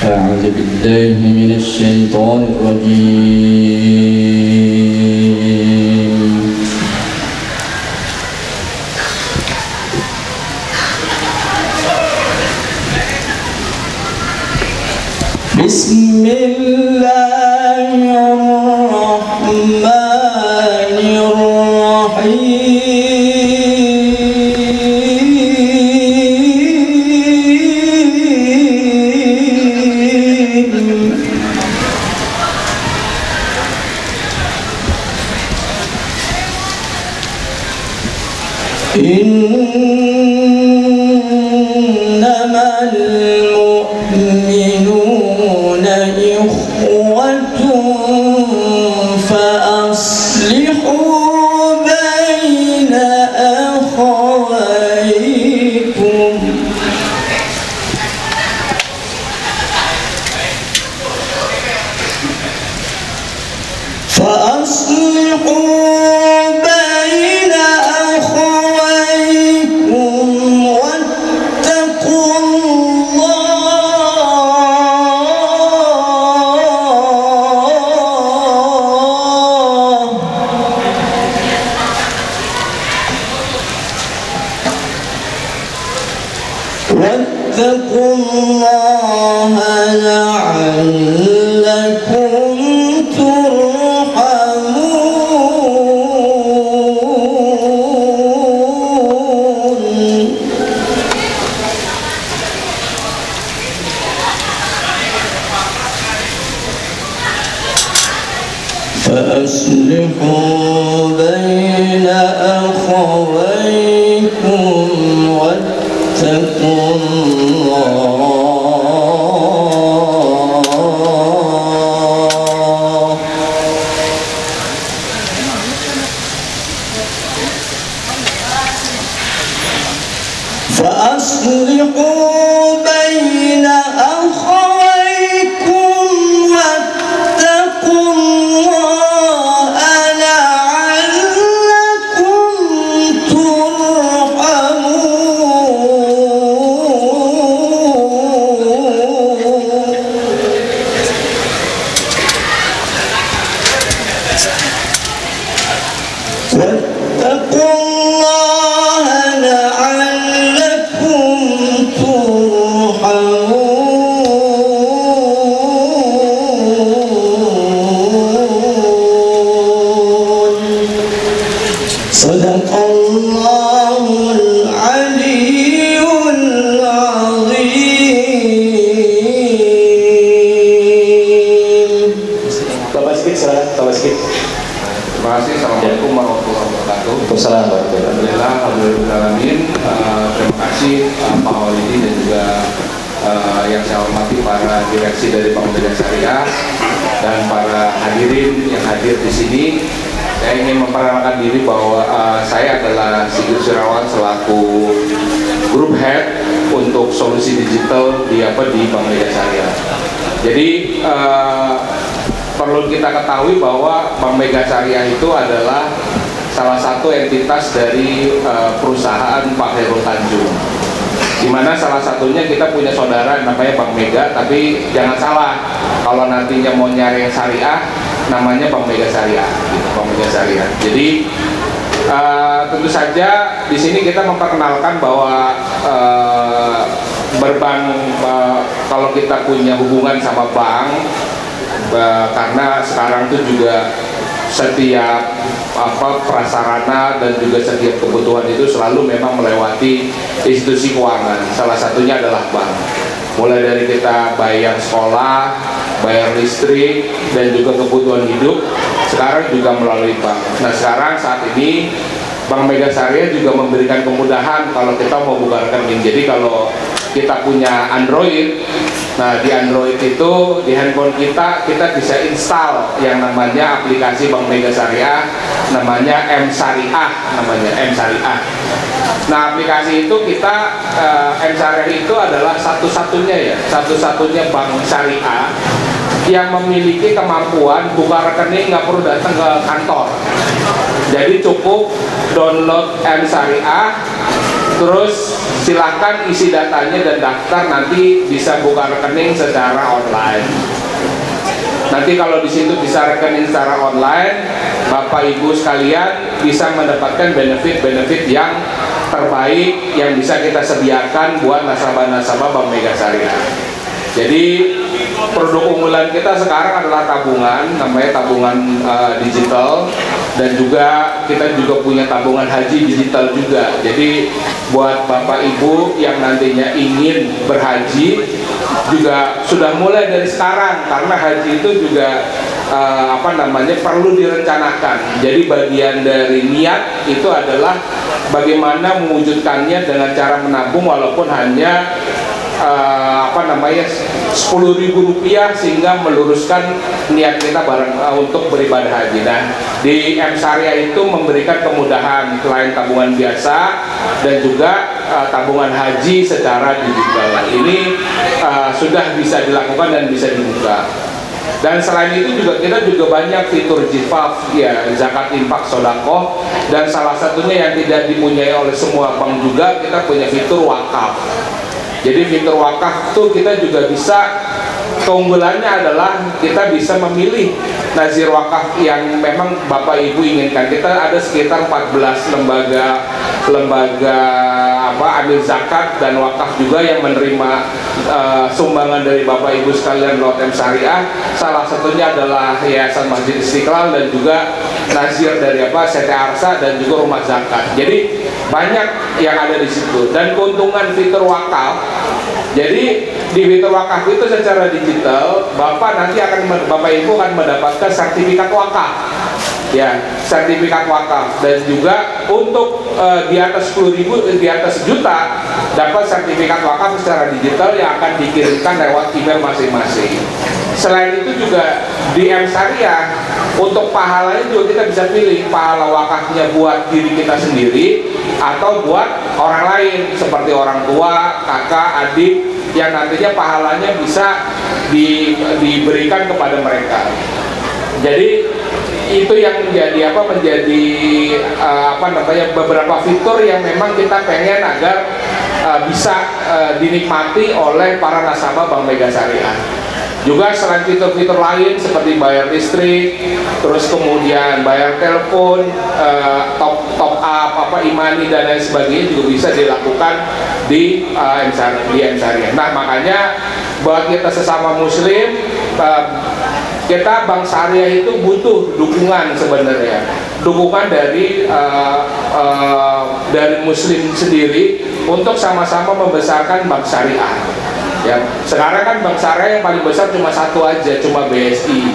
أعوذ بالله من الشيطان الرجيم. بسم الله الرحمن الرحيم. إنما المؤمنون إخوة فأصلحوا بين أخويكم. واتقوا الله لعلكم ترحمون. فأصلحوا بين أخويكم واتقوا الله. فأصلحوا بين أخويكم واتقوا الله لعلكم ترحمون. واتقوا الله لعلكم ترحمون. صدق الله العلي العظيم. Tambah sedikit, silakan. Tambah sedikit. Terima kasih. Assalamualaikum warahmatullahi wabarakatuh. Waalaikumsalam warahmatullahi Alhamdulillah. Terima kasih Pak Walidi dan juga yang saya hormati para direksi dari Bank Mega Syariah dan para hadirin yang hadir di sini. Saya ingin memperkenalkan diri bahwa saya adalah Sigit Sirawan selaku Group Head untuk solusi digital di Bank Mega Syariah. Jadi perlu kita ketahui bahwa Bank Mega Syariah itu adalah salah satu entitas dari perusahaan Pak Khairul Tanjung, di mana salah satunya kita punya saudara namanya Bank Mega, tapi jangan salah, kalau nantinya mau nyari yang syariah namanya Bank Mega Syariah, gitu, Bank Mega Syariah. Jadi tentu saja di sini kita memperkenalkan bahwa berbank, kalau kita punya hubungan sama bank, karena sekarang itu juga setiap prasarana dan juga setiap kebutuhan itu selalu memang melewati institusi keuangan, salah satunya adalah bank. Mulai dari kita bayar sekolah, bayar listrik, dan juga kebutuhan hidup, sekarang juga melalui bank. Nah sekarang saat ini Bank Mega Syariah juga memberikan kemudahan kalau kita mau buka rekening. Jadi kalau kita punya Android, nah di Android itu di handphone kita bisa install yang namanya aplikasi Bank Mega Syariah, namanya M Syariah, Nah aplikasi itu kita M Syariah itu adalah satu-satunya bank syariah yang memiliki kemampuan buka rekening nggak perlu datang ke kantor. Jadi cukup download M Syariah, Terus silahkan isi datanya dan daftar, nanti bisa buka rekening secara online. Nanti kalau di situ bisa rekening secara online, Bapak Ibu sekalian bisa mendapatkan benefit-benefit yang terbaik yang bisa kita sediakan buat nasabah-nasabah Bank Mega Syariah. Jadi produk unggulan kita sekarang adalah tabungan, namanya tabungan digital, dan juga kita juga punya tabungan haji digital juga. Jadi buat Bapak Ibu yang nantinya ingin berhaji juga sudah mulai dari sekarang, karena haji itu juga perlu direncanakan. Jadi bagian dari niat itu adalah bagaimana mewujudkannya dengan cara menabung walaupun hanya Rp10.000 sehingga meluruskan niat kita untuk beribadah haji. Nah, di M Syariah itu memberikan kemudahan selain tabungan biasa dan juga tabungan haji secara digital. Ini sudah bisa dilakukan dan bisa dibuka. Dan selain itu juga kita juga banyak fitur jifaf, ya, zakat, infak, sodakoh, dan salah satunya yang tidak dipunyai oleh semua bank juga, kita punya fitur wakaf. Jadi fitur wakaf itu kita juga bisa, keunggulannya adalah kita bisa memilih nazir wakaf yang memang Bapak Ibu inginkan. Kita ada sekitar 14 lembaga amil zakat dan wakaf juga yang menerima sumbangan dari Bapak Ibu sekalian lewat M Syariah. Salah satunya adalah Yayasan Masjid Istiqlal dan juga nazir dari CT Arsa dan juga rumah zakat. Jadi banyak yang ada di situ. Dan keuntungan fitur wakaf, jadi di fitur wakaf itu secara digital Bapak Ibu akan mendapatkan sertifikat wakaf, ya, sertifikat wakaf. Dan juga untuk di atas 10.000, di atas juta, dapat sertifikat wakaf secara digital yang akan dikirimkan lewat email masing-masing. Selain itu juga di M Syariah untuk pahalanya juga kita bisa pilih pahala wakafnya buat diri kita sendiri atau buat orang lain seperti orang tua, kakak, adik, yang nantinya pahalanya bisa diberikan kepada mereka. Jadi itu yang menjadi beberapa fitur yang memang kita pengen agar bisa dinikmati oleh para nasabah Bank Mega Syariah. Juga selain fitur-fitur lain seperti bayar listrik, terus kemudian bayar telepon, top up, imani dan lain sebagainya juga bisa dilakukan di M Syariah. Nah, makanya buat kita sesama muslim, kita Bank Syariah itu butuh dukungan sebenarnya, dukungan dari muslim sendiri untuk sama-sama membesarkan Bank Syariah. Ya, sekarang kan Bank Syariah yang paling besar cuma satu aja, cuma BSI.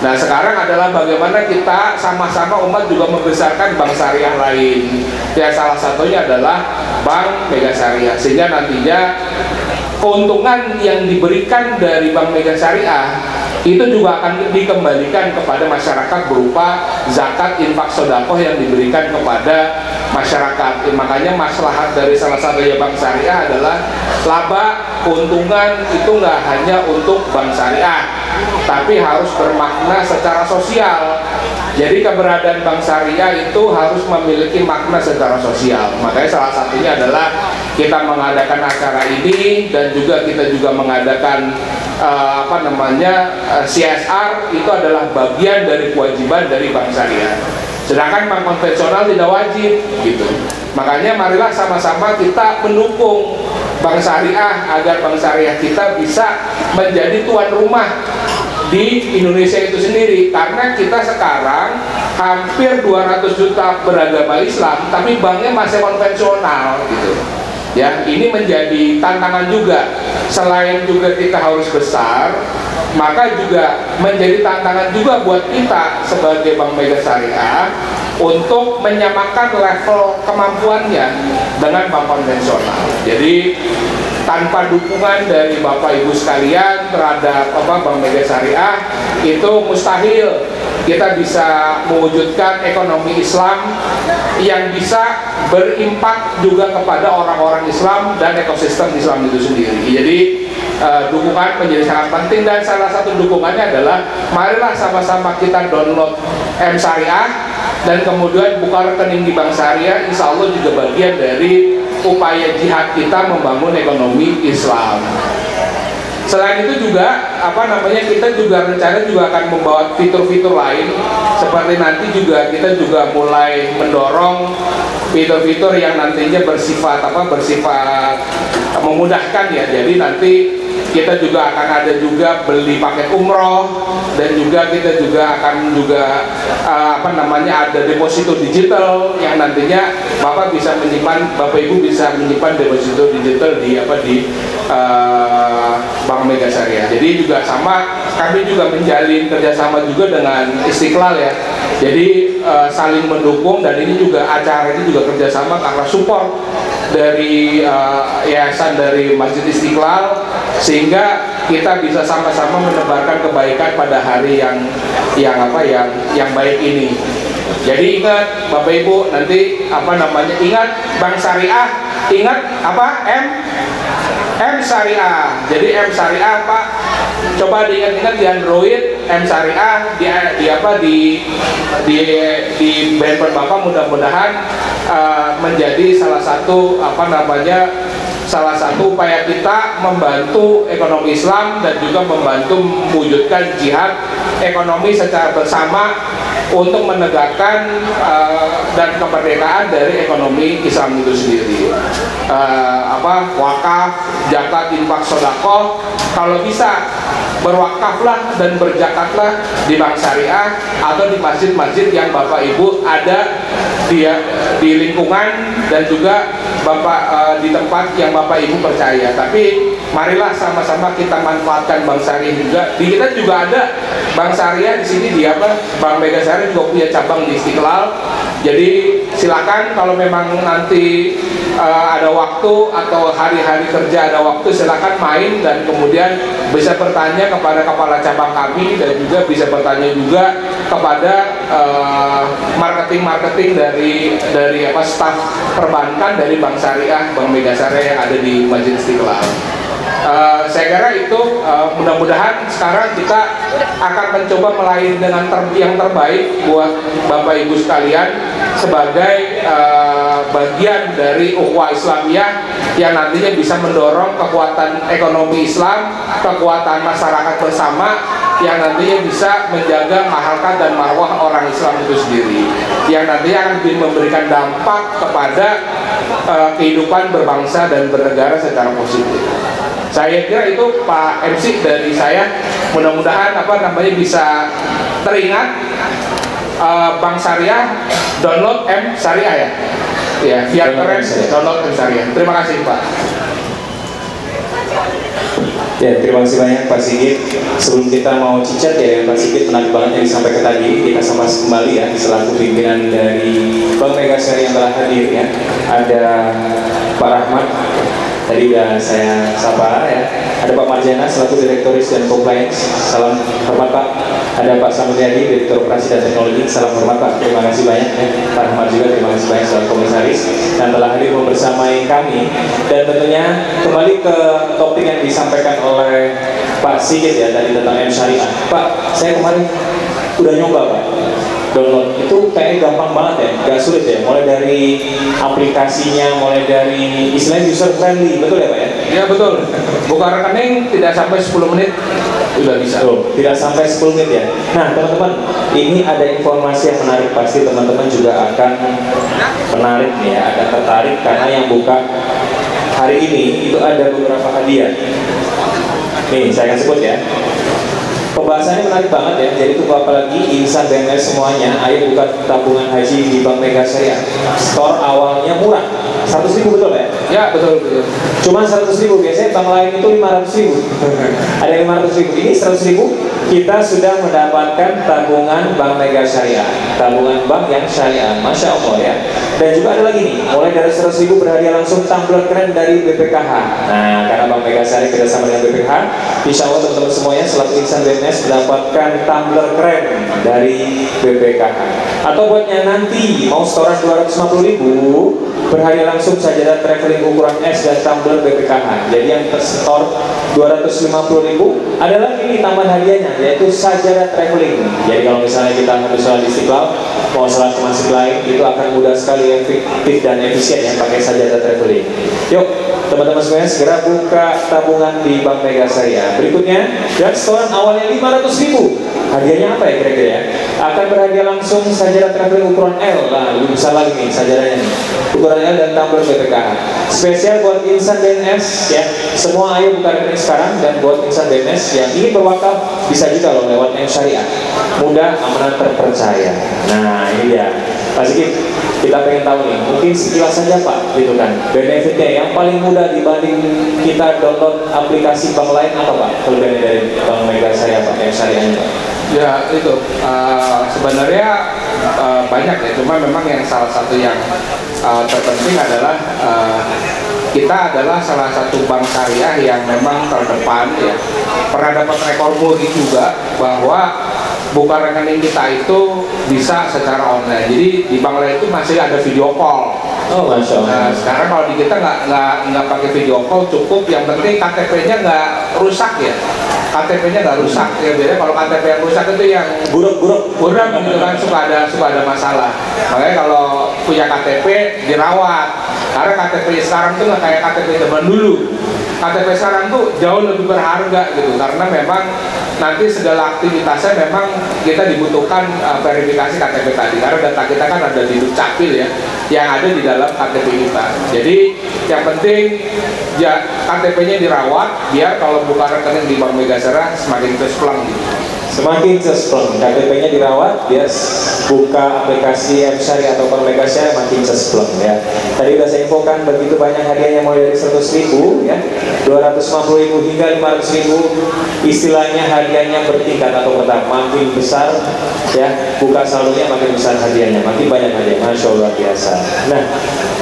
Nah, sekarang adalah bagaimana kita sama-sama umat juga membesarkan Bank Syariah lain. Ya, salah satunya adalah Bank Mega Syariah, sehingga nantinya keuntungan yang diberikan dari Bank Mega Syariah itu juga akan dikembalikan kepada masyarakat berupa zakat, infak, sedekah yang diberikan kepada masyarakat. Makanya maslahat dari salah satunya Bank Syariah adalah laba keuntungan itu nggak hanya untuk Bank Syariah, tapi harus bermakna secara sosial. Jadi keberadaan Bank Syariah itu harus memiliki makna secara sosial. Makanya salah satunya adalah kita mengadakan acara ini, dan juga kita juga mengadakan CSR. Itu adalah bagian dari kewajiban dari Bank Syariah. Sedangkan bank konvensional tidak wajib, gitu. Makanya marilah sama-sama kita mendukung Bank Syariah agar Bank Syariah kita bisa menjadi tuan rumah di Indonesia itu sendiri. Karena kita sekarang hampir 200 juta beragama Islam, tapi banknya masih konvensional, gitu. Ya, ini menjadi tantangan juga. Selain juga kita harus besar, maka juga menjadi tantangan juga buat kita sebagai Bank Mega Syariah untuk menyamakan level kemampuannya dengan bank konvensional. Jadi tanpa dukungan dari Bapak Ibu sekalian terhadap Bank Mega Syariah, itu mustahil kita bisa mewujudkan ekonomi Islam yang bisa berimpak juga kepada orang-orang Islam dan ekosistem Islam itu sendiri. Jadi dukungan menjadi sangat penting, dan salah satu dukungannya adalah marilah sama-sama kita download M Syariah dan kemudian buka rekening di Bank Syariah. Insya Allah juga bagian dari upaya jihad kita membangun ekonomi Islam. Selain itu juga kita juga rencana juga akan membawa fitur-fitur lain, seperti nanti juga kita juga mulai mendorong fitur-fitur yang nantinya bersifat memudahkan ya. Jadi nanti kita juga akan ada juga beli paket umroh, dan juga kita juga akan ada deposito digital yang nantinya Bapak Ibu bisa menyimpan deposito digital di Bank Mega Syariah. Jadi juga kami juga menjalin kerjasama juga dengan Istiqlal ya. Jadi saling mendukung, dan ini juga acara ini juga kerjasama karena support dari yayasan dari Masjid Istiqlal, sehingga kita bisa sama-sama menebarkan kebaikan pada hari yang baik ini. Jadi ingat Bapak Ibu, nanti ingat Bank Syariah, ingat M Syariah. Jadi M Syariah Pak, coba diingat-ingat di Android, M Syariah di handphone Bapak, mudah-mudahan menjadi salah satu upaya kita membantu ekonomi Islam dan juga membantu mewujudkan jihad ekonomi secara bersama untuk menegakkan dan kemerdekaan dari ekonomi Islam itu sendiri. Wakaf, zakat, infak, sedekah, kalau bisa berwakaflah dan berjakatlah di Bank Syariah atau di masjid-masjid yang Bapak Ibu ada di lingkungan, dan juga di tempat yang Bapak Ibu percaya. Tapi marilah sama-sama kita manfaatkan Bank Syariah juga. Di kita juga ada Bank Syariah di sini, Bank Mega Syariah juga punya cabang di Istiqlal. Jadi silakan kalau memang nanti ada waktu atau hari-hari kerja ada waktu, silakan main dan kemudian bisa bertanya kepada kepala cabang kami, dan juga bisa bertanya juga kepada marketing dari staf perbankan dari Bank Syariah, Bank Mega Syariah yang ada di Masjid Istiqlal. Saya kira itu mudah-mudahan sekarang kita akan mencoba melayani dengan yang terbaik buat Bapak Ibu sekalian sebagai bagian dari ukhuwah Islamiyah yang nantinya bisa mendorong kekuatan ekonomi Islam, kekuatan masyarakat bersama yang nantinya bisa menjaga harkat dan marwah orang Islam itu sendiri, yang nantinya akan memberikan dampak kepada kehidupan berbangsa dan bernegara secara positif. Saya kira itu Pak MC dari saya. Mudah-mudahan bisa teringat Bank Syariah, download M Syariah ya. Ya, biar keren download M Syariah. Terima kasih Pak. Ya, terima kasih banyak Pak Sigit. Sebelum kita mau cicat ya dengan Pak Sigit, menarik banget yang disampaikan tadi. Kita sama kembali ya, selaku pimpinan dari Bank Mega Syariah yang telah hadir ya. Ada Pak Rahmat, tadi udah saya sapa ya. Ada Pak Marjana selaku Direktoris dan Compliance, salam hormat Pak. Ada Pak Samulyadi, Direktur Operasi dan Teknologi, salam hormat Pak. Terima kasih banyak ya. Pak Rahmat juga terima kasih banyak selaku Komisaris dan telah hadir membersamai kami. Dan tentunya kembali ke topik yang disampaikan oleh Pak Sigit ya tadi tentang M Syariah. Pak, saya kemarin udah nyoba Pak download, itu kayaknya gampang banget ya, gak sulit ya, mulai dari aplikasinya, mulai dari istilahnya user friendly, betul ya Pak ya? Iya betul, buka rekening tidak sampai 10 menit udah bisa. Tuh, tidak sampai 10 menit ya. Nah teman-teman, ini ada informasi yang menarik, pasti teman-teman juga akan menarik nih ya, akan tertarik karena yang buka hari ini itu ada beberapa hadiah. Nih saya akan sebut ya. Pembahasannya menarik banget ya, jadi tunggu apa lagi, insan BMS semuanya, ayo buka tabungan haji di Bank Mega Syariah. Store awalnya murah, 100.000 betul ya? Ya betul. Cuma 100.000, biasanya bank lain itu 500.000. Ada 500.000, ini 100.000 kita sudah mendapatkan tabungan Bank Mega Syariah, tabungan bank yang syariah, Masya Allah ya. Dan juga ada lagi nih, mulai dari 100.000 berhadiah langsung tumbler keren dari BPKH. Nah, karena Bank Mega Syariah kerjasama dengan BPKH, insya Allah teman-teman semuanya selaku insan BMS mendapatkan tumbler keren dari BPKH. Atau buatnya nanti mau setoran 250.000, berhadiah langsung sajadah traveling ukuran S dan tumbler BPKH. Jadi yang tersetor 250.000 adalah ini tambahan hadiahnya, yaitu sajadah traveling. Jadi kalau misalnya kita habis sholat Istiqlal mau sholat ke masjid lain, itu akan mudah sekali, efektif dan efisien ya pakai sajadah traveling. Yuk teman-teman semuanya segera buka tabungan di Bank Mega Syariah. Berikutnya, dan setoran awalnya 500.000. Hadiahnya apa ya kira-kira ya? Akan berhadiah langsung sajadah traveling ukuran L. Nah, lebih besar lagi nih sajadahnya nih. Ukuran L dan tumbler BPKH. Spesial buat insan BNS ya. Semua ayo buka rekening sekarang, dan buat insan BNS yang ingin berwakaf bisa juga loh lewat M Syariah. Mudah, amanah, terpercaya. Nah, ini dia. Pak Sigit, kita pengen tahu nih, mungkin sekilas saja Pak, gitu kan, benefitnya yang paling mudah dibanding kita download aplikasi bank lain apa Pak? Kelebihannya dari Bank Mega Syariah Pak, M Syariahnya Pak? Ya itu sebenarnya banyak ya, cuma memang yang salah satu yang terpenting adalah kita adalah salah satu bank syariah yang memang terdepan ya, pernah dapat rekor muri juga bahwa buka rekening kita itu bisa secara online. Jadi di bank lain itu masih ada video call. Oh, Masya Allah. Nah, sekarang kalau di kita nggak pakai video call, cukup yang penting KTP-nya nggak rusak ya. KTP-nya nggak rusak ya, beda kalau KTP yang rusak itu yang buruk gitu kan, suka ada masalah. Makanya kalau punya KTP dirawat, karena KTP sekarang tuh nggak kayak KTP zaman dulu. KTP sekarang tuh jauh lebih berharga gitu, karena memang nanti segala aktivitasnya memang kita dibutuhkan verifikasi KTP tadi, karena data kita kan ada di Dukcapil ya, yang ada di dalam KTP kita. Jadi yang penting ya KTP-nya dirawat, biar kalau buka rekening di Bank Mega Syariah semakin cespleng gitu. Semakin cespleng, KTP-nya dirawat, biar buka aplikasi M Syariah atau Bank Mega Syariah makin cespleng ya. Tadi udah saya infokan begitu banyak hadiahnya, mulai dari 100.000 ya, 250.000 hingga 500.000. Istilahnya hadiahnya bertingkat atau bertahap, makin besar ya, buka saldonya makin besar hadiahnya, makin banyak hadiah. Masya Allah, biasa. Nah,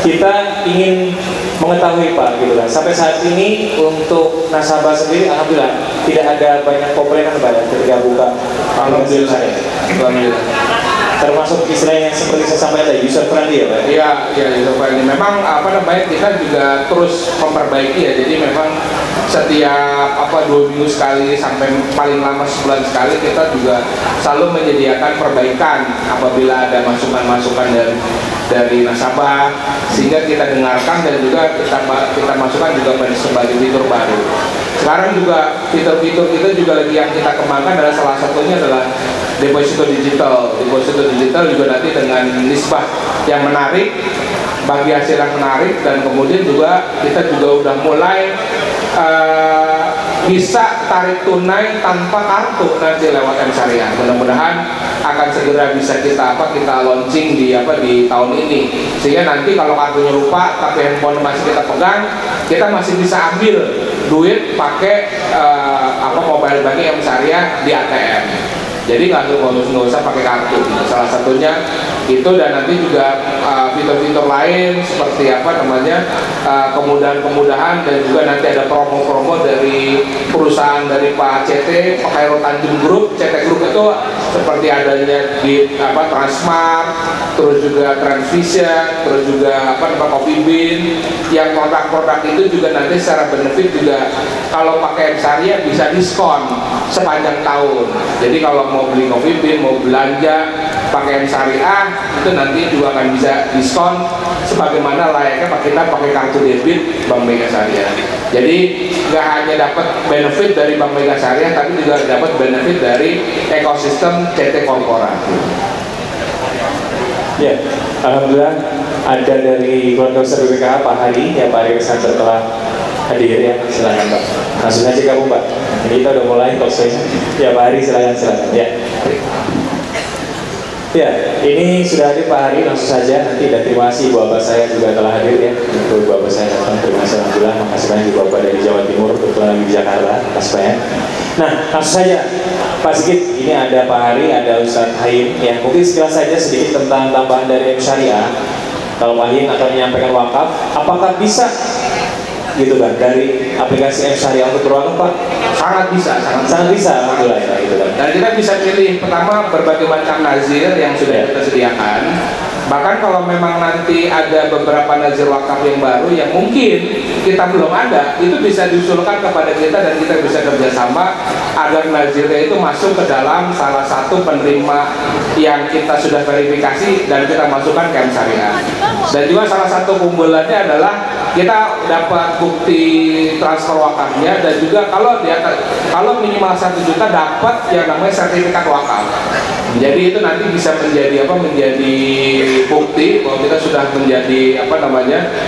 kita ingin mengetahui Pak gitu kan, sampai saat ini untuk nasabah sendiri alhamdulillah tidak ada banyak komplainan Pak ketika buka. Alhamdulillah. Termasuk istilahnya yang seperti saya sampaikan tadi, user friendly ya Pak? Iya, user friendly. Memang kita juga terus memperbaiki ya. Jadi memang setiap 2 minggu sekali sampai paling lama sebulan sekali kita juga selalu menyediakan perbaikan apabila ada masukan-masukan dari nasabah, sehingga kita dengarkan dan juga kita masukkan juga sebagai fitur baru. Sekarang juga fitur-fitur kita juga lagi yang kita kembangkan adalah salah satunya adalah deposito digital. Deposito digital juga nanti dengan nisbah yang menarik, bagi hasil yang menarik, dan kemudian juga kita juga udah mulai bisa tarik tunai tanpa kartu nanti lewat M Syariah. Mudah-mudahan akan segera bisa kita launching di tahun ini, sehingga nanti kalau kartunya lupa tapi handphone masih kita pegang, kita masih bisa ambil duit pakai mobile banking M Syariah di ATM. Jadi nggak usah pakai kartu gitu. Salah satunya itu, dan nanti juga fitur-fitur lain seperti kemudahan-kemudahan, dan juga nanti ada promo-promo dari perusahaan dari Pak CT, Pak Khairul Tanjung Group. CT Group itu seperti adanya di Transmart, terus juga Transvision, terus juga Coffee Bean, yang produk-produk itu juga nanti secara benefit juga kalau pakai M Syariah bisa diskon sepanjang tahun. Jadi kalau mau beli Coffee Bean, mau belanja pakai M Syariah, itu nanti juga akan bisa diskon sebagaimana layaknya kita pakai kartu debit Bank Mega Syariah. Jadi nggak hanya dapat benefit dari Bank Mega Syariah, tapi juga dapat benefit dari ekosistem CT Korporasi. Ya, alhamdulillah ada dari keluarga besar BPKH Pak Hari ya, Pak Hari Santer telah hadir ya. Silakan Pak, langsung aja kamu Pak, ini kita udah mulai talkshow ya. Pak Hari silakan ya. Ya, ini sudah hadir Pak Hari, langsung saja nanti. Dan terima kasih Bapak saya juga telah hadir ya. Untuk Bapak saya datang, terima kasih alhamdulillah. Makasih banyak di Bapak dari Jawa Timur, kebetulan lagi di Jakarta. Makasih banyak. Nah, langsung saja Pak Sigit, ini ada Pak Hari, ada Ustadz Haim ya. Mungkin sekilas saja sedikit tentang tambahan dari M Syariah. Kalau Pak Haim akan menyampaikan wakaf, apakah bisa gitu kan dari aplikasi M Syariah untuk berwakaf Pak? Sangat bisa, sangat bisa alhamdulillah ya, gitu kan. Dan kita bisa pilih pertama berbagai macam nazir yang sudah kita sediakan, Bahkan kalau memang nanti ada beberapa nazir wakaf yang baru yang mungkin kita belum ada, itu bisa diusulkan kepada kita dan kita bisa kerjasama agar nazirnya itu masuk ke dalam salah satu penerima yang kita sudah verifikasi dan kita masukkan ke M-Syariah. Dan juga salah satu keunggulannya adalah kita dapat bukti transfer wakafnya, dan juga kalau minimal 1 juta dapat yang namanya sertifikat wakaf. Jadi itu nanti bisa menjadi bukti bahwa kita sudah menjadi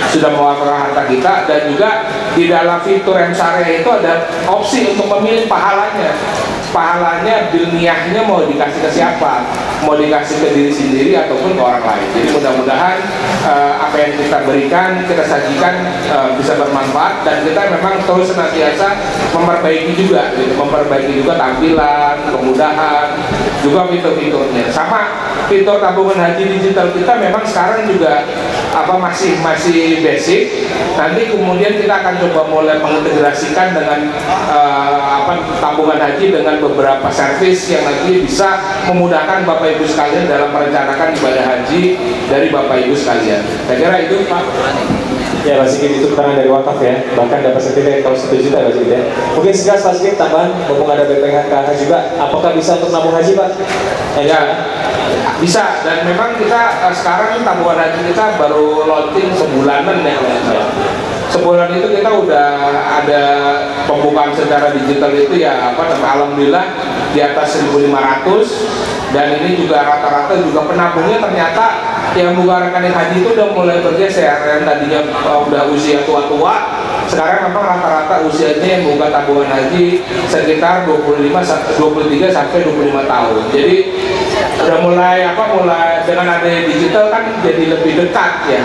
sudah mewakafkan harta kita. Dan juga di dalam fitur M-Syariah itu ada opsi untuk memilih pahalanya bilniahnya mau dikasih ke siapa, mau dikasih ke diri sendiri ataupun ke orang lain. Jadi mudah-mudahan apa yang kita berikan, kita sajikan bisa bermanfaat, dan kita memang terus senantiasa memperbaiki juga tampilan, kemudahan, juga fitur-fiturnya. Sama fitur tabungan haji digital kita memang sekarang juga masih basic. Nanti kemudian kita akan coba mulai mengintegrasikan dengan tabungan haji dengan beberapa servis yang nanti bisa memudahkan Bapak Ibu sekalian dalam merencanakan ibadah haji dari Bapak Ibu sekalian. Saya kira itu, Pak. Ya, Pak Sigit, itu keterangan dari wakaf ya, bahkan dapat sertifikat kalau 1 juta, Pak Sigit ya. Mungkin sekilas Pak Sigit tambahan, mumpung ada BPKH juga, apakah bisa untuk nabung haji, Pak? Ya, bisa. Dan memang kita sekarang tabungan haji kita baru launching sebulanan ya. Sebulan itu kita udah ada pembukaan secara digital itu ya alhamdulillah di atas 1.500, dan ini juga rata-rata juga penabungnya ternyata yang buka rekening haji itu udah mulai bergeser. Yang tadinya udah usia tua-tua, sekarang memang rata-rata usianya yang buka tabungan haji sekitar 23 sampai 25 tahun. Jadi udah mulai dengan adanya digital kan jadi lebih dekat ya.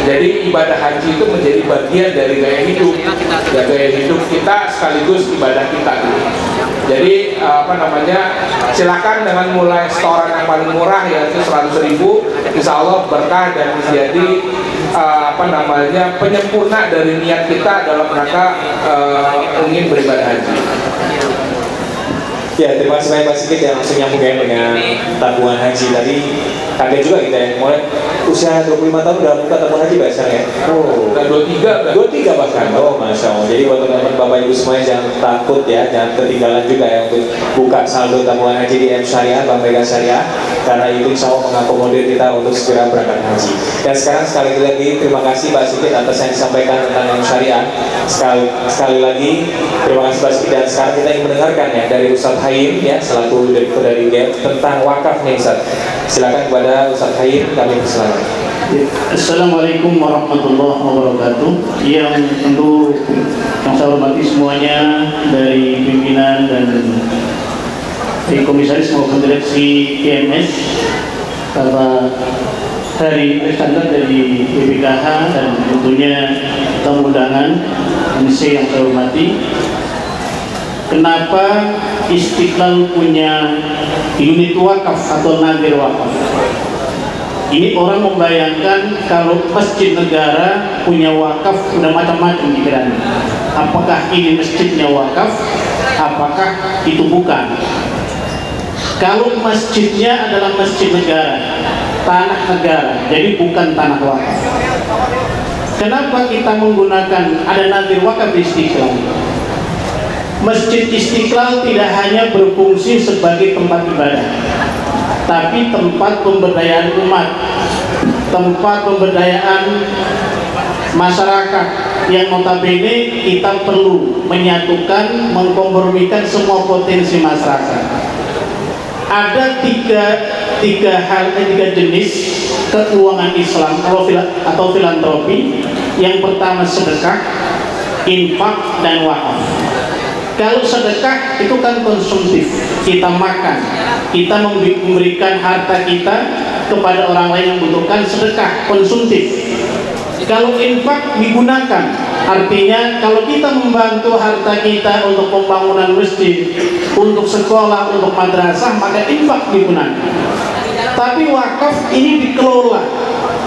Jadi ibadah haji itu menjadi bagian dari gaya hidup, gaya hidup kita sekaligus ibadah kita gitu. Jadi silakan dengan mulai setoran yang paling murah yaitu 100.000, insya Allah berkah dan menjadi penyempurna dari niat kita dalam rangka ingin beribadah haji. Ya, terima kasih banyak Pak Sigit yang langsung nyambung ya dengan tabungan haji tadi. Kaget juga kita ya, mulai usia 25 tahun udah buka tabungan haji Pak sekarang ya? Oh, udah 23 bahkan. Oh, Masya Allah. Jadi buat teman-teman Bapak Ibu semuanya jangan takut ya, jangan ketinggalan juga ya untuk buka saldo tabungan haji di M-Syariah, Bank Mega Syariah, karena itu insya Allah mengakomodir kita untuk segera berangkat haji. Dan sekarang sekali lagi terima kasih Pak Sigit atas yang disampaikan tentang M-Syariah. Sekali lagi terima kasih Pak Sigit, dan sekarang kita ingin mendengarkan ya dari Ustadz Haim ya, selaku direktur dari GEF tentang wakaf nih Ustadz. Silakan kepada Ustadz Haim, kami persilakan. Assalamualaikum warahmatullahi wabarakatuh. Yang tentu yang saya hormati semuanya dari pimpinan dan dari komisaris maupun direksi IMS, Bapak dari standar dari BPKH, dan tentunya tamu undangan MC yang saya hormati. Kenapa Istiqlal punya unit wakaf atau nadir wakaf? Ini orang membayangkan kalau masjid negara punya wakaf sudah macam-macam pikirannya. Apakah ini masjidnya wakaf? Apakah itu bukan? Kalau masjidnya adalah masjid negara, tanah negara, jadi bukan tanah wakaf. Kenapa kita menggunakan ada nadir wakaf di Istiqlal? Masjid Istiqlal tidak hanya berfungsi sebagai tempat ibadah, tapi tempat pemberdayaan umat, tempat pemberdayaan masyarakat yang notabene kita perlu menyatukan, mengkompromikan semua potensi masyarakat. Ada tiga jenis keuangan Islam atau filantropi. Yang pertama sedekah, infak, dan wakaf. Kalau sedekah itu kan konsumtif, kita makan, kita memberikan harta kita kepada orang lain yang membutuhkan, sedekah konsumtif. Kalau infak digunakan, artinya kalau kita membantu harta kita untuk pembangunan masjid, untuk sekolah, untuk madrasah, maka infak digunakan. Tapi wakaf ini dikelola.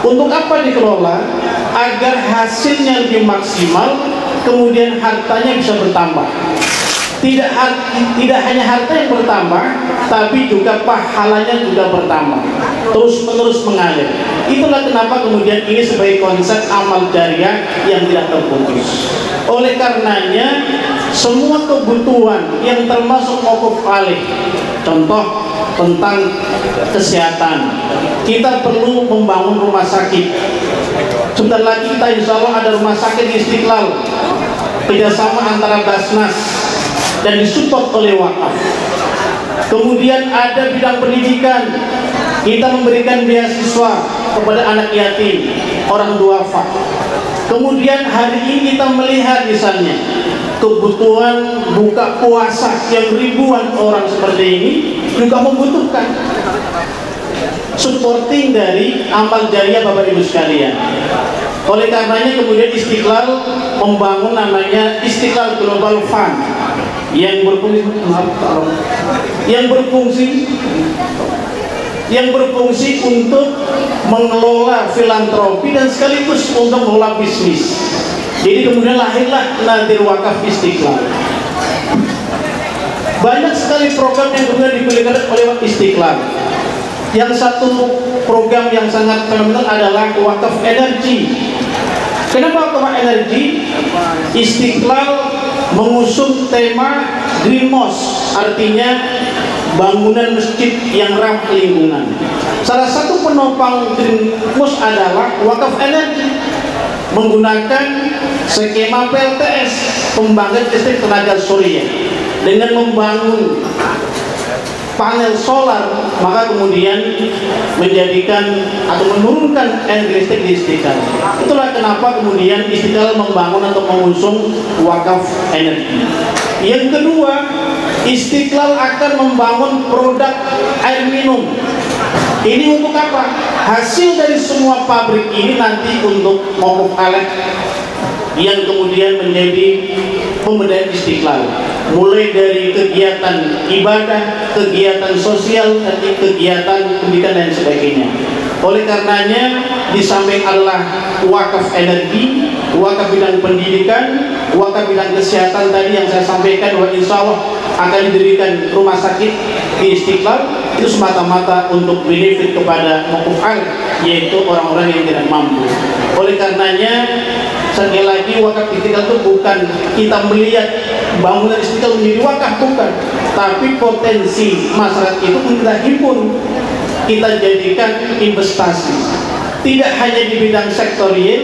Untuk apa dikelola? Agar hasilnya lebih maksimal, kemudian hartanya bisa bertambah. Tidak hanya harta yang bertambah, tapi juga pahalanya juga bertambah, terus menerus mengalir. Itulah kenapa kemudian ini sebagai konsep amal jariah yang tidak terputus. Oleh karenanya semua kebutuhan yang termasuk mauquf alaih, contoh tentang kesehatan, kita perlu membangun rumah sakit. Sebentar lagi kita insya Allah ada rumah sakit di Istiqlal, kerjasama antara Basnas dan disupport oleh wakaf. Kemudian ada bidang pendidikan, kita memberikan beasiswa kepada anak yatim, orang duafa. Kemudian hari ini kita melihat misalnya kebutuhan buka puasa yang ribuan orang seperti ini juga membutuhkan supporting dari amal jariah Bapak Ibu sekalian. Oleh karenanya kemudian Istiqlal membangun namanya Istiqlal Global Fund yang berfungsi untuk mengelola filantropi dan sekaligus untuk mengelola bisnis. Jadi kemudian lahirlah Nadir Wakaf Istiqlal. Banyak sekali program yang kemudian dipilihkan oleh Istiqlal. Yang satu program yang sangat fenomenal adalah wakaf energi. Kenapa wakaf energi? Istiqlal mengusung tema Green Mosque, artinya bangunan masjid yang ramah lingkungan. Salah satu penopang Green Mosque adalah wakaf energi, menggunakan skema PLTS, pembangkit listrik tenaga surya. Dengan membangun panel solar, maka kemudian menjadikan atau menurunkan energi listrik di Istiqlal. Itulah kenapa kemudian Istiqlal membangun atau mengusung wakaf energi. Yang kedua, Istiqlal akan membangun produk air minum. Ini untuk apa? Hasil dari semua pabrik ini nanti untuk mauquf alaih yang kemudian menjadi pemberdayaan Istiqlal, mulai dari kegiatan ibadah, kegiatan sosial, dan kegiatan pendidikan dan sebagainya. Oleh karenanya di samping adalah wakaf energi, wakaf bidang pendidikan, wakaf bidang kesehatan tadi yang saya sampaikan bahwa insya Allah akan didirikan rumah sakit di Istiqlal, itu semata-mata untuk benefit kepada mauquf alaih, yaitu orang-orang yang tidak mampu. Oleh karenanya sekali lagi wakaf Istiqlal itu bukan kita melihat bangunan Istiqlal menjadi wakaf, bukan, tapi potensi masyarakat itu kita himpun, kita jadikan investasi, tidak hanya di bidang sektor real,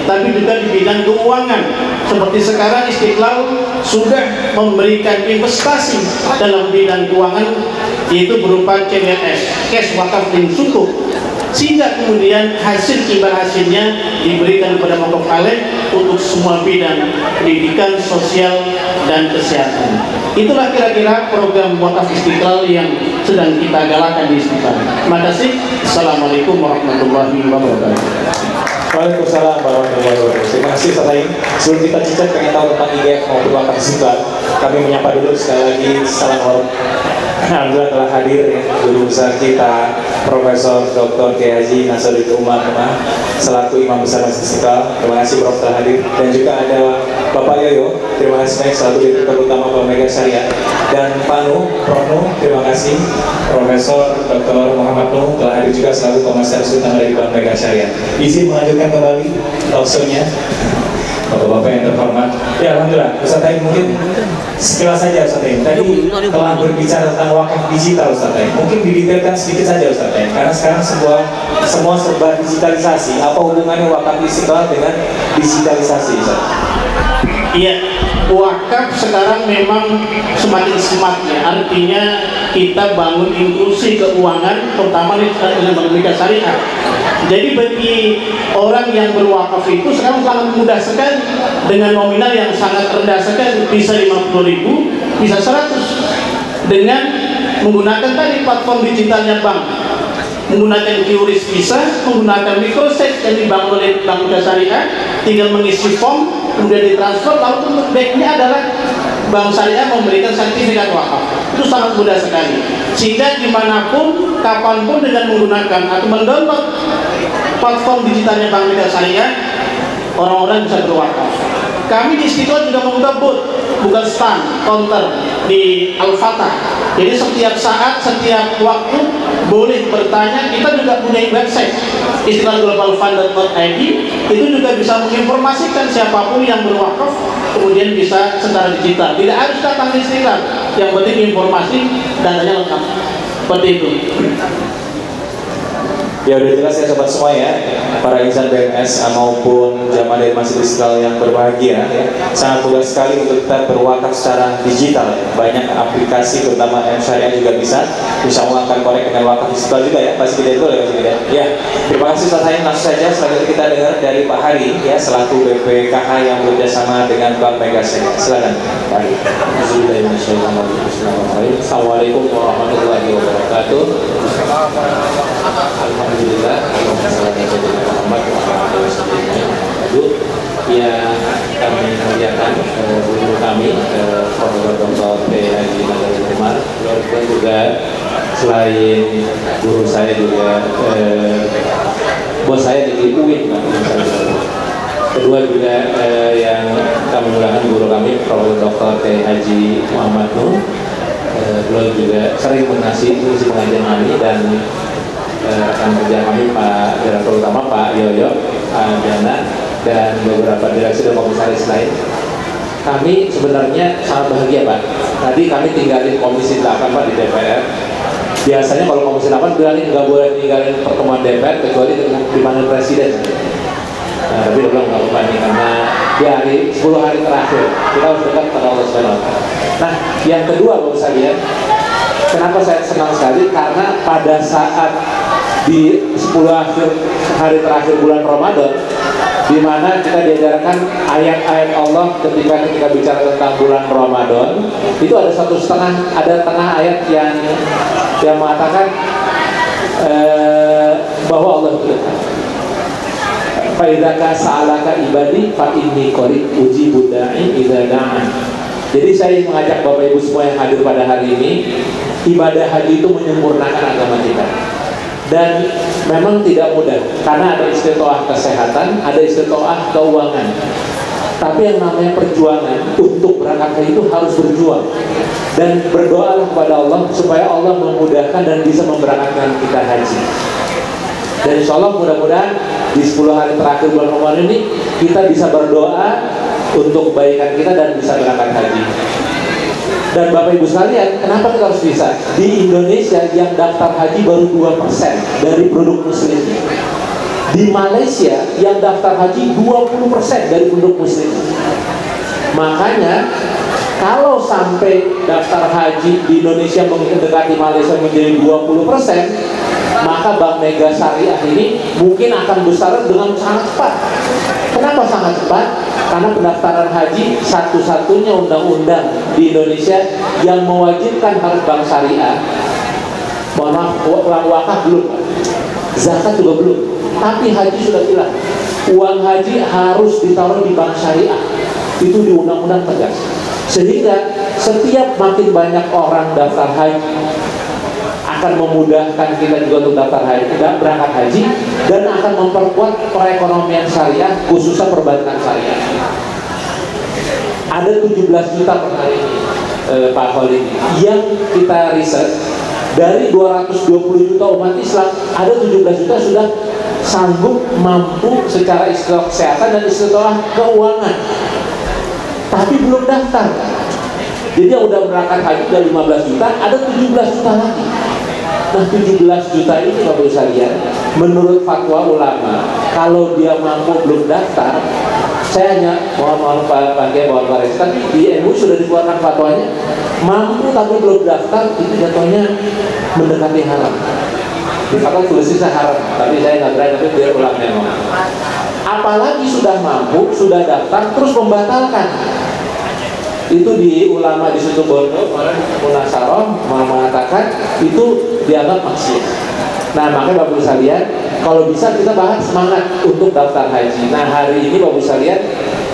tapi juga di bidang keuangan. Seperti sekarang Istiqlal sudah memberikan investasi dalam bidang keuangan, yaitu berupa CWS, cash wakaf dan sukuk, sehingga kemudian hasil imbal hasilnya diberikan kepada mauquf alaih untuk semua bidang pendidikan, sosial, dan kesehatan. Itulah kira-kira program wakaf Istiqlal yang sedang kita galakkan di Istiqlal. Terima kasih. Assalamualaikum warahmatullahi wabarakatuh. Waalaikumsalam warahmatullahi wabarakatuh. Terima kasih Ustaz Aing. Sebelum kita cicat pengen tahu tentang IGF maupun wakaf Istiqlal, kami menyapa dulu sekali lagi salam hormat. Alhamdulillah telah hadir ya, guru besar kita Profesor Dr. Kiai Haji Nasaruddin Umar selaku Imam Besar Masjid Istiqlal. Terima kasih Prof telah hadir, dan juga ada Bapak Yoyo, terima kasih banyak selaku Direktur Utama Bank Mega Syariah, dan Pak Nuh, Prof Nuh, terima kasih Profesor Dr. Muhammad Nuh telah hadir juga selaku Komisaris Utama dari Bank Mega Syariah. Izin melanjutkan kembali talkshow-nya. Bapak-bapak yang terhormat, ya Alhamdulillah, Ustaz Aing mungkin sekilas saja Ustaz Aing. Tadi telah berbicara tentang wakaf digital Ustaz Aing. Mungkin didetailkan sedikit saja Ustaz Aing, karena sekarang semua serba digitalisasi. Apa hubungannya wakaf Istiqlal dengan digitalisasi Ustaz? Iya, wakaf sekarang memang semakin smart ya. Artinya kita bangun inklusi keuangan, terutama di Bank Mega Syariah. Jadi bagi orang yang berwakaf itu sekarang sangat mudah sekali, dengan nominal yang sangat rendah sekali, bisa 50.000, bisa 100, dengan menggunakan tadi platform digitalnya bank, menggunakan QRIS bisa, menggunakan microsite yang dibangun oleh Bank Mega Syariah, tinggal mengisi form, kemudian ditransfer, lalu untuk backnya adalah Bank Syariah memberikan sertifikat wakaf. Itu sangat mudah sekali, sehingga dimanapun, kapanpun dengan menggunakan atau mendownload platform digitalnya Bank Mega Syariah, orang-orang bisa berwakaf. Kami di Istiqlal juga membuka booth bukan stand, counter di Al-Fatah. Jadi setiap saat, setiap waktu boleh bertanya. Kita juga punya website istighlalalglobalfund.id, itu juga bisa menginformasikan siapapun yang berwakaf, kemudian bisa secara digital. Tidak harus datang di Istiqlal, yang penting informasi datanya lengkap. Seperti itu. Ya udah jelas ya sobat semua ya, para insan BMS maupun jamaah dari Masjid Istiqlal yang berbahagia ya, sangat mudah sekali untuk kita berwakaf secara digital. Banyak aplikasi terutama M-Syariah juga bisa. Insya Allah akan connect dengan wakaf Istiqlal juga ya, pasti kita itu ya Pak Sidin. Ya, terima kasih Ustaz Haim. Langsung saja selanjutnya kita dengar dari Pak Hari ya, selaku BPKH yang bekerjasama dengan Bank Megasyariah. Silakan Pak Hari. Assalamualaikum warahmatullahi wabarakatuh. Alhamdulillah, ya kami muliakan guru kami Profesor Dr. Haji Nazaruddin Umar. Dan juga selain guru saya juga bos saya di UIN. Kedua juga yang kami muliakan guru kami Profesor Dr. Haji Muhammad Nur. Beliau juga sering mengisi pengajian kami, dan rekan kerja kami Pak Direktur Utama Pak Yoyo, Pak Dana, dan beberapa direksi dan komisaris lain. Kami sebenarnya sangat bahagia Pak. Tadi kami tinggalin Komisi 8 Pak di DPR. Biasanya kalau Komisi 8 bilangin nggak boleh tinggalin pertemuan DPR kecuali dipanggil Presiden. Nah, tapi udah nggak apa-apa nih, karena di hari 10 hari terakhir kita harus dekat pada Allah SWT. Nah, yang kedua Bapak sekalian, kenapa saya senang sekali? Karena pada saat di 10 hari terakhir bulan Ramadan, di mana kita diajarkan ayat-ayat Allah ketika bicara tentang bulan Ramadan, itu ada tengah ayat yang mengatakan bahwa Allah itu dekat. Faidaka sa'alaka ibadi fa inni qarib ujibu da'i idza da'an. Jadi saya mengajak Bapak Ibu semua yang hadir pada hari ini, ibadah haji itu menyempurnakan agama kita. Dan memang tidak mudah, karena ada istitoah kesehatan, ada istitoah keuangan. Tapi yang namanya perjuangan untuk berangkat haji itu harus berjuang. Dan berdoalah kepada Allah supaya Allah memudahkan dan bisa memberangkatkan kita haji. Dan insya Allah mudah-mudahan di 10 hari terakhir bulan Ramadan ini kita bisa berdoa untuk kebaikan kita dan bisa berangkat haji. Dan Bapak Ibu sekalian, kenapa kita harus bisa? Di Indonesia yang daftar haji baru 2% dari penduduk muslim. Di Malaysia yang daftar haji 20% dari penduduk muslim. Makanya kalau sampai daftar haji di Indonesia mendekati Malaysia menjadi 20%, maka Bank Mega Syariah ini mungkin akan besar dengan sangat cepat. Kenapa sangat cepat? Karena pendaftaran haji satu-satunya undang-undang di Indonesia yang mewajibkan harus bank syariah. Mohon maaf, uang wakaf belum, zakat juga belum, tapi haji sudah bilang uang haji harus ditaruh di bank syariah. Itu di undang-undang tegas. Sehingga setiap makin banyak orang daftar haji akan memudahkan kita juga untuk daftar haji, berangkat haji, dan akan memperkuat perekonomian syariah, khususnya perbankan syariah. Ada 17 juta per hari ini, Pak Khalid, yang kita riset dari 220 juta umat Islam, ada 17 juta sudah sanggup mampu secara istilah kesehatan dan istilah keuangan, tapi belum daftar. Jadi yang udah berangkat haji udah 15 juta, ada 17 juta lagi. Nah 17 juta ini Bapak Ibu sekalian, menurut fatwa ulama, kalau dia mampu belum daftar, saya hanya mohon pakai mohon Paris, tapi di MUI sudah dikeluarkan fatwanya, mampu tapi belum daftar itu jatuhnya mendekati haram. Di fatwa tulisnya haram, tapi saya nggak berani, tapi biar ulamanya ngomong. Apalagi sudah mampu, sudah daftar, terus membatalkan. Itu di ulama di situ Bondo, Munasaroh mengatakan itu dianggap maksiat. Nah makanya Bapak Ibu sekalian, kalau bisa kita bahas semangat untuk daftar haji. Nah hari ini Bapak Ibu sekalian,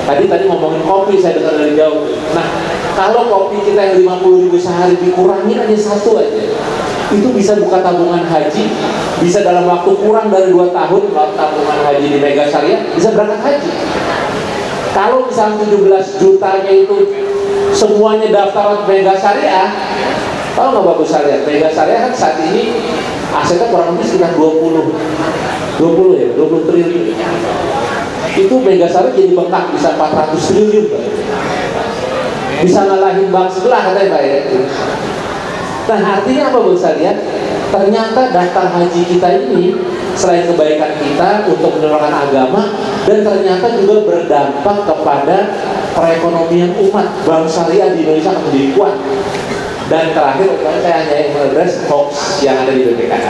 tadi ngomongin kopi, saya dengar dari jauh. Nah kalau kopi kita yang 50.000 sehari dikurangin aja satu aja, itu bisa buka tabungan haji, bisa dalam waktu kurang dari 2 tahun tabungan haji di Mega Syariah bisa berangkat haji. Kalau misalnya 17 jutanya itu semuanya daftar mega syariah. Tahu nggak Bapak Syariah? Mega syariah kan saat ini asetnya kurang lebih sekitar 20 triliun. Itu mega syariah jadi bengkak bisa 400 triliun. Bisa ngalahin bank sebelah katanya Pak ya. Nah artinya apa Bapak Syariah? Ternyata daftar haji kita ini selain kebaikan kita untuk menolongkan agama, dan ternyata juga berdampak kepada perekonomian umat. Bank syariah di Indonesia akan menjadi kuat. Dan terakhir, saya hanya ingin mengadres hoax yang ada di BPKH.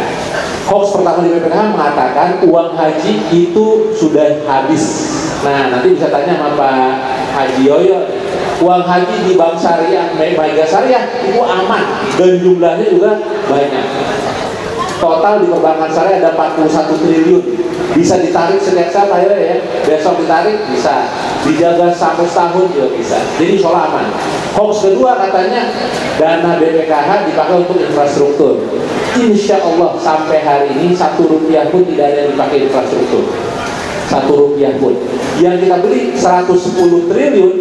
Hoax pertama di BPKH mengatakan uang haji itu sudah habis. Nah, nanti bisa tanya sama Pak Haji Yoyo, uang haji di bank syariah, mega syariah itu aman dan jumlahnya juga banyak. Total di perbankan syariah ada 41 triliun. Bisa ditarik setiap saat akhirnya ya. Besok ditarik bisa. Dijaga sampai setahun juga bisa. Jadi insya Allah aman. Hoax kedua katanya dana BPKH dipakai untuk infrastruktur. Insya Allah sampai hari ini 1 rupiah pun tidak ada yang dipakai infrastruktur. 1 rupiah pun. Yang kita beli 110 triliun,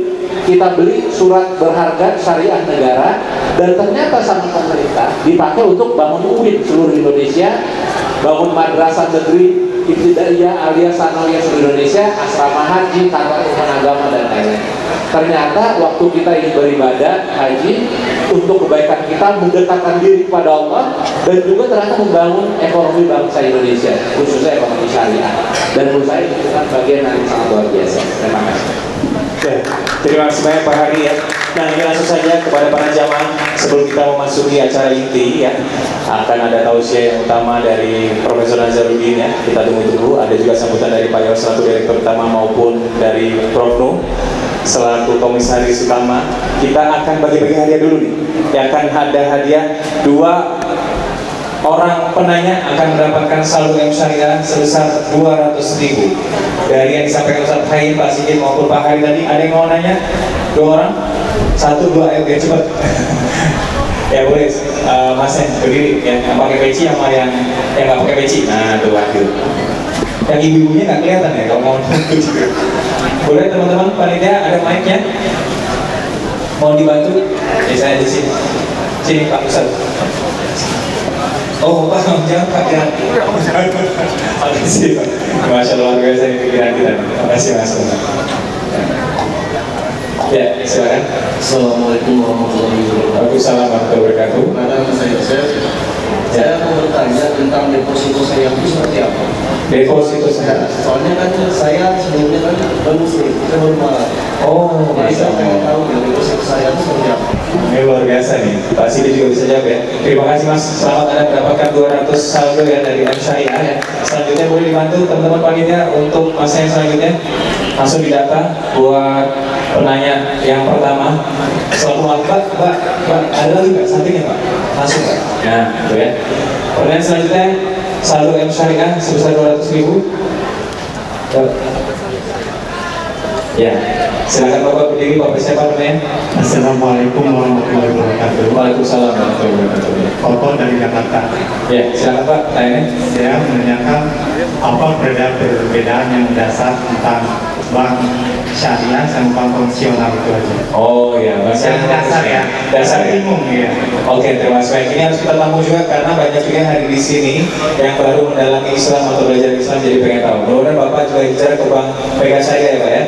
kita beli surat berharga syariah negara, dan ternyata sama pemerintah dipakai untuk bangun UIN seluruh Indonesia, bangun madrasah negeri ibtidaiyah alias sanawiyah seluruh Indonesia, asrama haji, kantor urusan agama dan lain-lain. Ternyata waktu kita ingin beribadah haji untuk kebaikan kita, mendekatkan diri kepada Allah, dan juga ternyata membangun ekonomi bangsa Indonesia, khususnya ekonomi syariah. Dan menurut saya itu kan bagian yang sangat luar biasa. Terima kasih. Oke, terima kasih banyak Pak Hari ya. Nah ini langsung saja kepada para jamaah sebelum kita memasuki acara inti ya, akan ada tausiah yang utama dari Profesor Nazarudin ya. Kita tunggu-tunggu. Ada juga sambutan dari Pak Yos selaku Direktur Utama maupun dari Prof Nu selaku Komisaris Utama. Kita akan bagi-bagi hadiah dulu nih. Ya, akan ada hadiah 2 orang penanya akan mendapatkan saldo M Syariah sebesar 200.000 dari yang disampaikan Ustaz Haim, Pak Sigit maupun Pak Hari tadi. Ada yang mau nanya? 2 orang? 1, 2, ayo biar cepat. Ya boleh, Masnya berdiri yang pakai peci sama yang nggak pakai peci. Nah tuh wakil. Yang ibu-ibunya nggak kelihatan ya kalau mau nunggu juga. Boleh teman-teman panitia, ada mic-nya? Mau dibantu? Ya saya di sini. Sini Pak Ustaz. Oh Pak, jangan Pak, jangan. Makasih Pak. Masya Allah, luar biasa pikiran kita. Makasih Mas. Ya, silakan. Assalamualaikum warahmatullahi wabarakatuh. Waalaikumsalam warahmatullahi wabarakatuh. Nama saya Yosef. Saya mau bertanya tentang deposito saya itu seperti apa? Deposito saya. Soalnya kan saya sebelumnya kan non-muslim, saya baru malah. Oh, jadi saya pengen tahu ya deposito saya itu seperti apa? Ini luar biasa nih. Pak Sidi juga bisa jawab ya. Terima kasih Mas. Selamat Anda mendapatkan 200 saldo ya dari M Syariah ya. Selanjutnya boleh dibantu teman-teman panitia untuk masa yang selanjutnya. Langsung didata buat penanya yang pertama. Selamat Pak, ada lagi Pak sampingnya Pak? Langsung Pak. Nah, itu ya. Pertanyaan selanjutnya, saldo M Syariah sebesar 200.000. Ya, silakan Bapak berdiri. Bapak siapa namanya? Assalamualaikum warahmatullahi wabarakatuh. Waalaikumsalam warahmatullahi wabarakatuh. Koko dari Jakarta. Ya, silakan Pak. Tanya. Saya menanyakan apa perbedaan yang dasar tentang bank syariah sama bank konvensional itu aja. Oh ya, bahasa Yang dasar ya. Dasar ya. Bingung ya. Oke, terima kasih. Ini harus kita tampung juga karena banyak juga yang hadir di sini yang baru mendalami Islam atau belajar Islam jadi pengen tahu. Mudah-mudahan Bapak juga bicara ke Bank Mega Syariah ya Pak ya.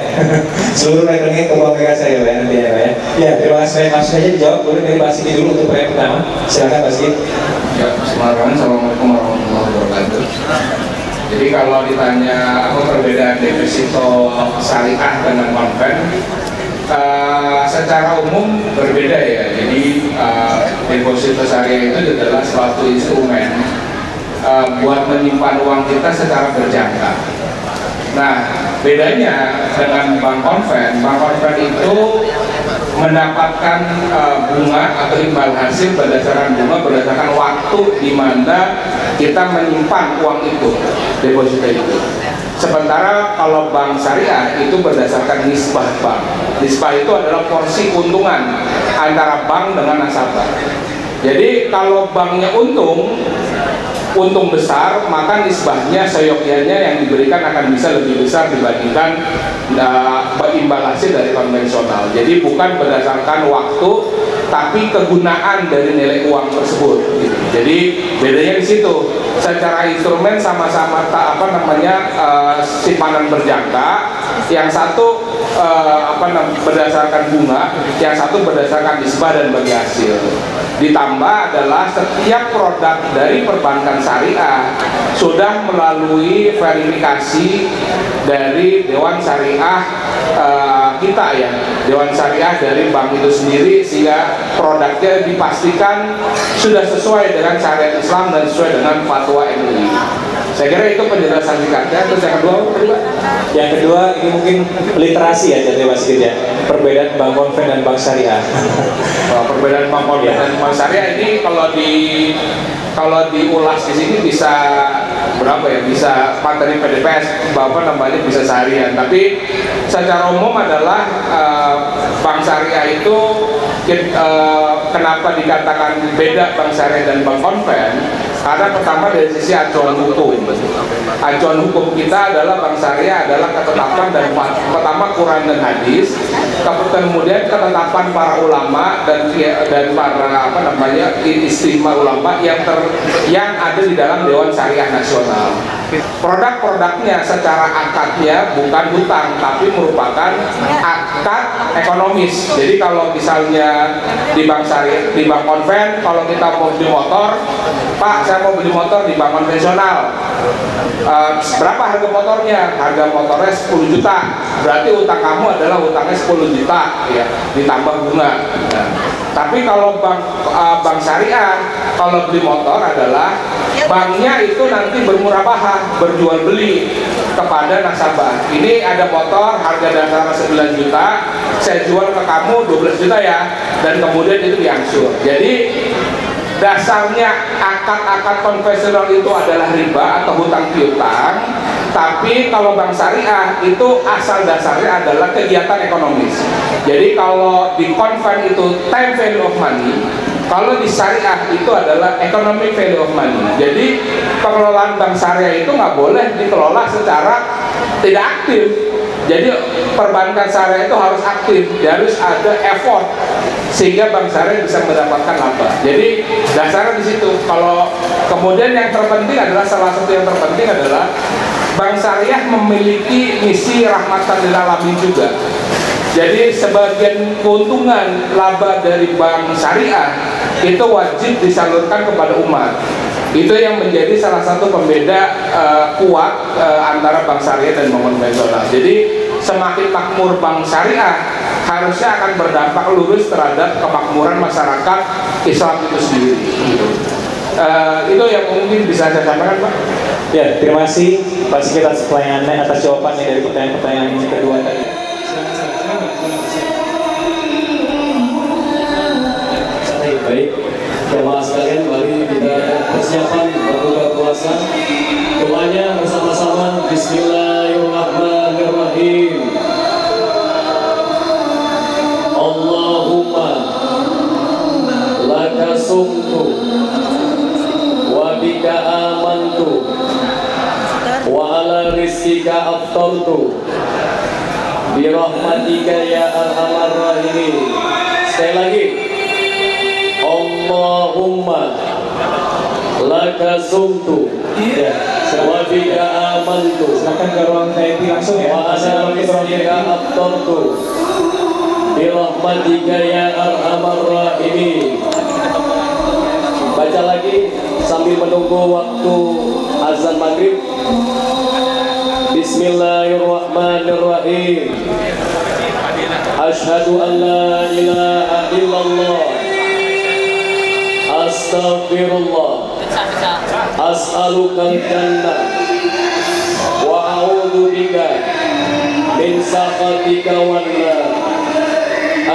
Seluruh rekeningnya ke Bank Mega Syariah ya nanti ya Pak ya. Ya, terima kasih. Langsung saja dijawab boleh dari Pak Sidi dulu untuk pertanyaan pertama. Silakan Pak Sidi. Ya, Assalamualaikum warahmatullahi wabarakatuh. Jadi kalau ditanya apa perbedaan deposito syariah dengan konven, secara umum berbeda ya. Jadi deposito syariah itu adalah suatu instrumen buat menyimpan uang kita secara berjangka. Nah, bedanya dengan bank konven itu mendapatkan bunga atau imbal hasil berdasarkan bunga berdasarkan waktu di mana kita menyimpan uang itu, deposito itu. Sementara kalau bank syariah itu berdasarkan nisbah bank. Nisbah itu adalah porsi keuntungan antara bank dengan nasabah. Jadi kalau banknya untung, untung besar, maka nisbahnya seyogyanya yang diberikan akan bisa lebih besar dibandingkan imbalasi dari konvensional. Jadi bukan berdasarkan waktu, tapi kegunaan dari nilai uang tersebut. Gitu. Jadi bedanya di situ. Secara instrumen sama-sama simpanan berjangka. Yang satu berdasarkan bunga, yang satu berdasarkan nisbah dan bagi hasil. Ditambah adalah setiap produk dari perbankan syariah sudah melalui verifikasi dari Dewan Syariah kita ya, Dewan Syariah dari bank itu sendiri, sehingga produknya dipastikan sudah sesuai dengan syariat Islam dan sesuai dengan fatwa MUI. Saya kira itu penjelasan singkatnya. Terus yang kedua, Yang kedua ini mungkin literasi ya, jadi Mas Sigit ya, perbedaan bank konven dan bank syariah. Perbedaan bank konven dan bank syariah ini kalau diulas di sini bisa berapa ya? Bisa materi PDPS bisa seharian. Tapi secara umum adalah bank syariah itu kenapa dikatakan beda bank syariah dan bank konven? Karena pertama dari sisi acuan hukum. Acuan hukum kita adalah bank syariah adalah ketetapan dan pertama Quran dan hadis, kemudian ketetapan para ulama dan para istimewa ulama yang ada di dalam Dewan Syariah Nasional. Produk-produknya secara akadnya bukan hutang, tapi merupakan akad ekonomis. Jadi kalau misalnya di bank syariah, di bank konven, kalau kita mau beli motor, Pak, saya mau beli motor di bank konvensional. Berapa harga motornya? Harga motornya 10 juta. Berarti utang kamu adalah utangnya 10 juta, ya, ditambah bunga. Ya. Tapi kalau bank syariah, kalau beli motor adalah banknya itu nanti bermurabahah, berjual beli kepada nasabah. Ini ada motor harga dasarnya 9 juta, saya jual ke kamu 12 juta ya, dan kemudian itu diangsur. Jadi dasarnya akad-akad konvensional itu adalah riba atau hutang piutang, tapi kalau bank syariah itu asal dasarnya adalah kegiatan ekonomis. Jadi kalau di konven itu time value of money, kalau di syariah itu adalah economic value of money. Jadi pengelolaan bank syariah itu nggak boleh dikelola secara tidak aktif. Jadi perbankan syariah itu harus aktif, harus ada effort sehingga bank syariah bisa mendapatkan laba. Jadi dasarnya di situ. Kalau kemudian yang terpenting adalah, salah satu yang terpenting adalah bank syariah memiliki misi rahmatan lil alamin juga. Jadi sebagian keuntungan laba dari bank syariah itu wajib disalurkan kepada umat. Itu yang menjadi salah satu pembeda kuat antara bank syariah dan bank konvensional. Jadi semakin makmur bank syariah harusnya akan berdampak lurus terhadap kemakmuran masyarakat Islam itu sendiri. Itu yang mungkin bisa saya sampaikan, Pak. Ya, terima kasih Pak Sigit atas pertanyaannya, atas jawabannya dari pertanyaan-pertanyaan yang kedua tadi. Baik, jemaah sekalian, mari kita persiapan berbuka puasa. Doanya bersama-sama. Bismillahirrahmanirrahim. Allahumma laka sumtu wa bika amantu wa ala rizkika aftartu bi rahmatika ya arhamar rahimin. Sekali lagi, Allahumma laka sumtu wa bika amantu. Silakan ke ruang VIP langsung ya. Wa ala rizkika aftartu bi rahmatika ya arhamar rahimin. Baca lagi sambil menunggu waktu azan maghrib. Bismillahirrahmanirrahim. Asyhadu an la ilaha illallah, astaghfirullah, as'alukal jannah wa a'udzu bika min sakhatika wan nar.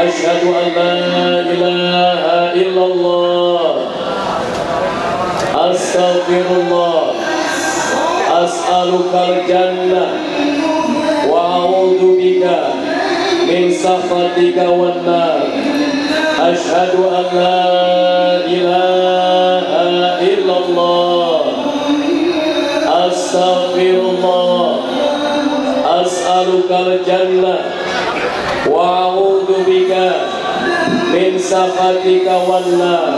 Asyhadu an la ilaha illallah, astaghfirullah, as'alukal jannah wa a'udzu bika min sakhatika wan nar. Asyhadu an la ilaha illallah, as'alukal jannah wa a'udzubika min sakhatika wan nar.